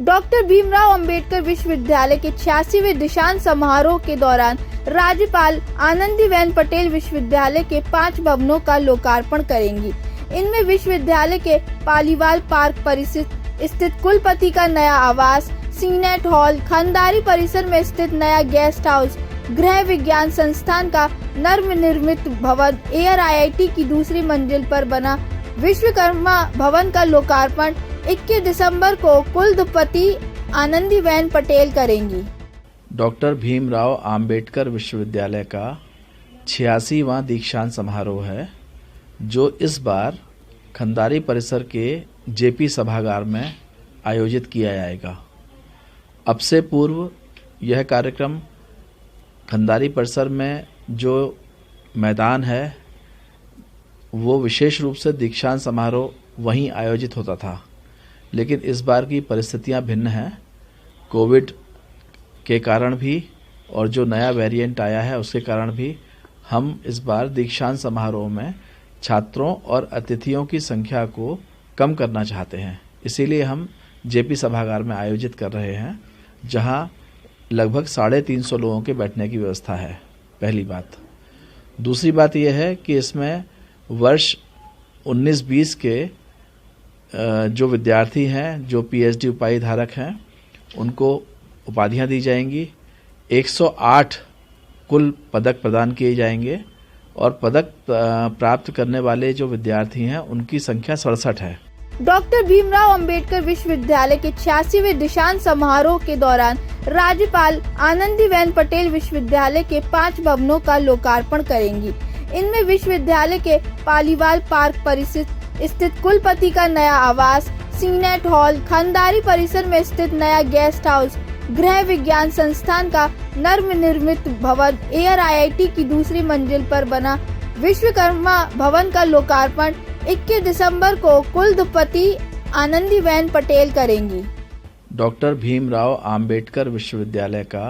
Doctor Bhimrao Ambedkar विश्वविद्यालय के 86वें दीक्षांत समारोह के दौरान राज्यपाल आनंदीबेन पटेल विश्वविद्यालय के 5 भवनों का लोकार्पण करेंगी। इनमें विश्वविद्यालय के पालीवाल पार्क परिसर स्थित कुलपति का नया आवास, सीनेट हॉल, खंडारी परिसर में स्थित नया गेस्ट हाउस, गृह विज्ञान संस्थान का नवनिर्मित भवन, एयर IIT की दूसरी मंजिल पर बना विश्वकर्मा भवन का लोकार्पण 21 दिसंबर को कुलपति आनंदीबेन पटेल करेंगी। डॉक्टर भीमराव अंबेडकर विश्वविद्यालय का 86वां दीक्षांत समारोह है, जो इस बार खंडारी परिसर के JP सभागार में आयोजित किया जाएगा। अब से पूर्व यह कार्यक्रम खंडारी परिसर में जो मैदान है वो विशेष रूप से दीक्षांत समारोह वहीं आयोजित होता था, लेकिन इस बार की परिस्थितियां भिन्न हैं। कोविड के कारण भी और जो नया वेरिएंट आया है उसके कारण भी हम इस बार दीक्षांत समारोह में छात्रों और अतिथियों की संख्या को कम करना चाहते हैं। इसीलिए हम JP सभागार में आयोजित कर रहे हैं, जहां लगभग 350 लोगों के बैठने की व्यवस्था है। पहली बात। दूसरी बात यह है कि इसमें वर्ष 19-20 के जो विद्यार्थी हैं, जो PhD उपाधि धारक हैं, उनको उपाधियां दी जाएंगी। 108 कुल पदक प्रदान किए जाएंगे और पदक प्राप्त करने वाले जो विद्यार्थी हैं उनकी संख्या 67 है। डॉक्टर भीमराव अंबेडकर विश्वविद्यालय के 86वें दीक्षांत समारोह के दौरान राज्यपाल आनंदीबेन पटेल विश्वविद्यालय के 5 भवनों का लोकार्पण करेंगी। इनमें विश्वविद्यालय के पालीवाल पार्क परिसर स्थित कुलपति का नया आवास, सीनेट हॉल, खंडारी परिसर में स्थित नया गेस्ट हाउस, गृह विज्ञान संस्थान का नवनिर्मित भवन, एयर IIT की दूसरी मंजिल पर बना विश्वकर्मा भवन का लोकार्पण 21 दिसंबर को कुलपति आनंदीबेन पटेल करेंगी। डॉक्टर भीमराव अंबेडकर विश्वविद्यालय का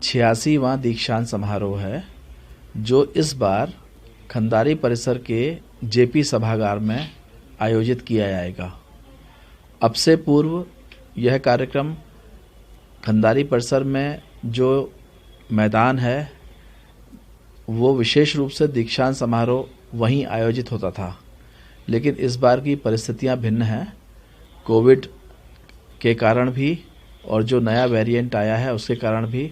86वां दीक्षांत समारोह है, जो इस बार खंडारी परिसर के JP सभागार में आयोजित किया जाएगा। अब से पूर्व यह कार्यक्रम खंडारी परिसर में जो मैदान है वो विशेष रूप से दीक्षांत समारोह वहीं आयोजित होता था, लेकिन इस बार की परिस्थितियां भिन्न हैं। कोविड के कारण भी और जो नया वेरिएंट आया है उसके कारण भी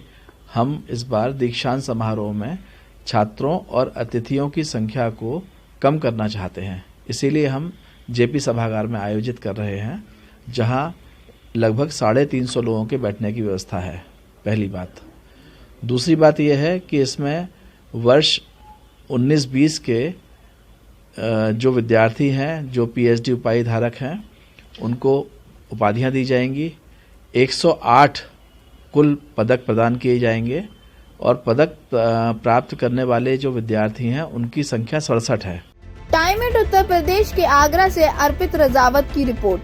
हम इस बार दीक्षांत समारोह में छात्रों और अतिथियों की संख्या को कम करना चाहते हैं। इसीलिए हम JP सभागार में आयोजित कर रहे हैं, जहां लगभग 350 लोगों के बैठने की व्यवस्था है। पहली बात। दूसरी बात यह है कि इसमें वर्ष 19-20 के जो विद्यार्थी हैं, जो PhD उपाधि धारक हैं, उनको उपाधियां दी जाएंगी। 108 कुल पदक प्रदान किए जाएंगे और पदक प्राप्त करने वाले जो विद्यार्थी हैं उनकी संख्या 67 है। टाइम एट उत्तर प्रदेश के आगरा से अर्पित रजावत की रिपोर्ट।